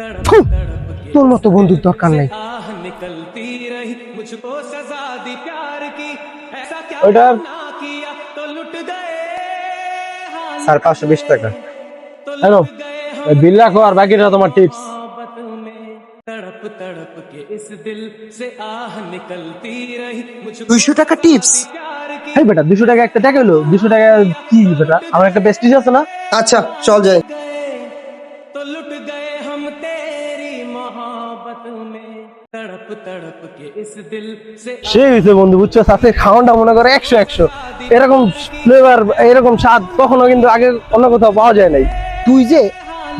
ফু, তোর মতো বন্ধুর দরকার নাই। ওইটার স্যার 520 টাকা। হ্যালো, বিল রাখো আর বাকিটা তোমার টিপস। तड़प तड़प के इस दिल से आह निकलती रही मुझको 200 টাকা টিপস? प्यार की এই বেটা 200 টাকা একটা টাকা হলো, 200 টাকা কি বেটা? আমার একটা প্রেস্টিজ আছে না? আচ্ছা চল যাই। गए तो लुट गए हम तेरी मोहब्बत में तड़प तड़प के इस दिल से সেই হয়েছে বন্ধু, বুঝছো? সাথে খাওয়ানটা মনে করে 100 এরকম ফ্লেভার, এরকম স্বাদ কখনো কিন্তু আগে অন্য কোথাও পাওয়া যায় নাই। তুই যে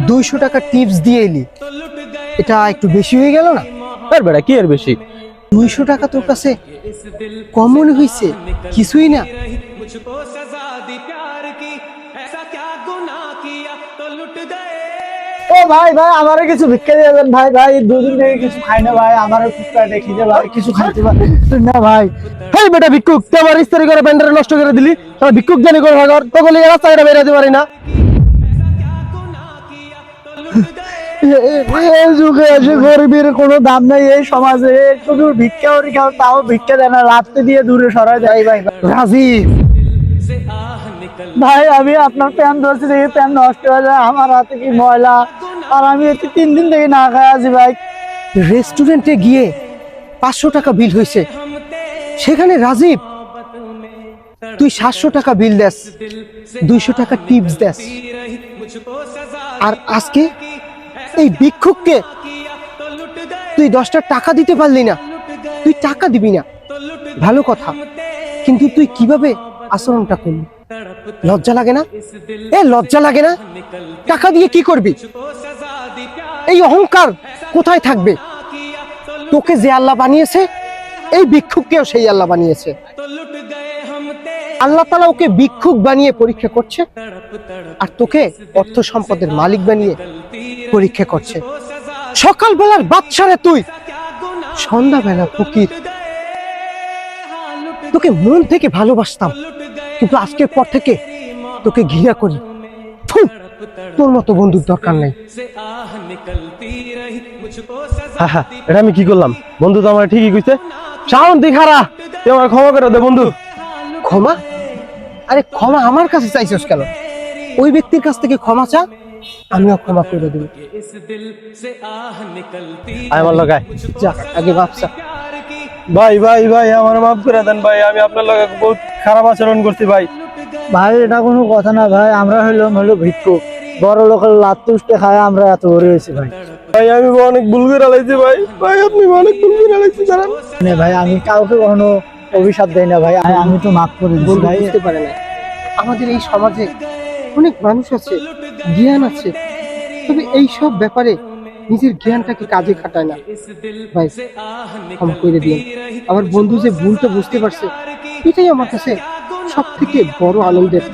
200 টাকা টিপস দিয়ে এলি, এটা একটু বেশি হয়ে গেল না? আর বেটা কি এর বেশি? 200 টাকা তোর কাছে কম মনে হয়েছে? কিছুই না। मुझको सजा दी प्यार की ऐसा क्या गुनाह किया तो लुट गए ও ভাই ভাই আমারও কিছু ভিক্ষা দিয়ে দেন ভাই। ভাই দুদিন থেকে কিছু খাই না ভাই, আমারও ফুটকা দেখি যে ভাই কিছু খাইতে পারি না ভাই। হেই বেটা ভিক্ষুক, তুই আমার ইস্তারি করে ব্যান্ডারে নষ্ট করে দিলি। তোর ভিক্ষুক জানি করে ভাগর, তোকে লিয়ে রাস্তাঘাটে বেরোতে পারি না। এই যুগে এসে গরিবের কোনো দাম নাই এই সমাজে। শুধু ভিক্ষা করি খাও, তাও ভিক্ষা দেয় না, রাত্রে দিয়ে দূরে সরাই দেয়। ভাই রাজীব, ভাই আমি আপনার প্যান ধরছি দেখি প্যান নষ্ট হয়ে যায়, আমার হাতে কি ময়লা, আর আমি এতে 3 দিন থেকে না খাই আছি ভাই। রেস্টুরেন্টে গিয়ে 500 টাকা বিল হয়েছে, সেখানে রাজীব তুই 700 টাকা বিল দেস, 200 টাকা টিপস দেস, আর আজকে এই ভিক্ষুককে তুই 10টা টাকা দিতে পারলি না, তুই টাকা দিবি না, ভালো কথা, কিন্তু তুই কিভাবে আচরণটা করলি? লজ্জা লাগে না? লজ্জা লাগে না? টাকা দিয়ে কি করবি? এই অহংকার কোথায় থাকবে? তোকে যে আল্লাহ বানিয়েছে, এই ভিক্ষুককেও সেই আল্লাহ বানিয়েছে। আল্লাহ তাআলা ওকে ভিক্ষুক বানিয়ে পরীক্ষা করছে, আর তোকে অর্থ সম্পদের মালিক বানিয়ে পরীক্ষা করছে। সকালবেলার বাদশারে তুই, সন্ধ্যাবেলা ফকির। তোকে মন থেকে ভালোবাসতাম, কিন্তু আজকের পর থেকে তোকে ঘৃণা করি। ফু, তোর মতো বন্ধুর দরকার নাই। হ্যাঁ হ্যাঁ, এটা আমি কি করলাম? বন্ধু তো আমার ঠিকই কইছে। শাওন তুই খারা, তুই আমার ক্ষমা করে দে বন্ধু। ক্ষমা? আরে ক্ষমা আমার কাছে চাইছস কেন? ওই ব্যক্তির কাছ থেকে ক্ষমা চা, আমিও ক্ষমা করে দেব। আয় আমার লগায়। যা, আগে ভাবছা। ভাই ভাই ভাই, আমার মাফ করে দেন ভাই, আমি আপনার লগে বহুত খারাপ আচরণ করছি ভাই। ভাই এটা কোনো কথা না ভাই, আমরা হলো ভিক্ষুক, বড় লোকের লাত তুষ্টে খায় আমরা এত বড় হয়েছি ভাই। ভাই আমি অনেক ভুল করে আলাইছি ভাই, ভাই আপনি অনেক ভুল করে আলাইছি জানেন। মানে ভাই আমি কাউকে কখনো অভিশাপ দেই না ভাই, আমি তো মাফ করে দিচ্ছি বন্ধু ভাই। বুঝতে পারে না, আমাদের এই সমাজে অনেক মানুষ আছে, জ্ঞান আছে, তবে এই সব ব্যাপারে নিজের জ্ঞানটাকে কাজে খাটায় না। ভাই ক্ষমা করে দিন। আমার বন্ধু যে ভুলটা বুঝতে পারছে, এটাই আমার কাছে সব থেকে বড় আনন্দের।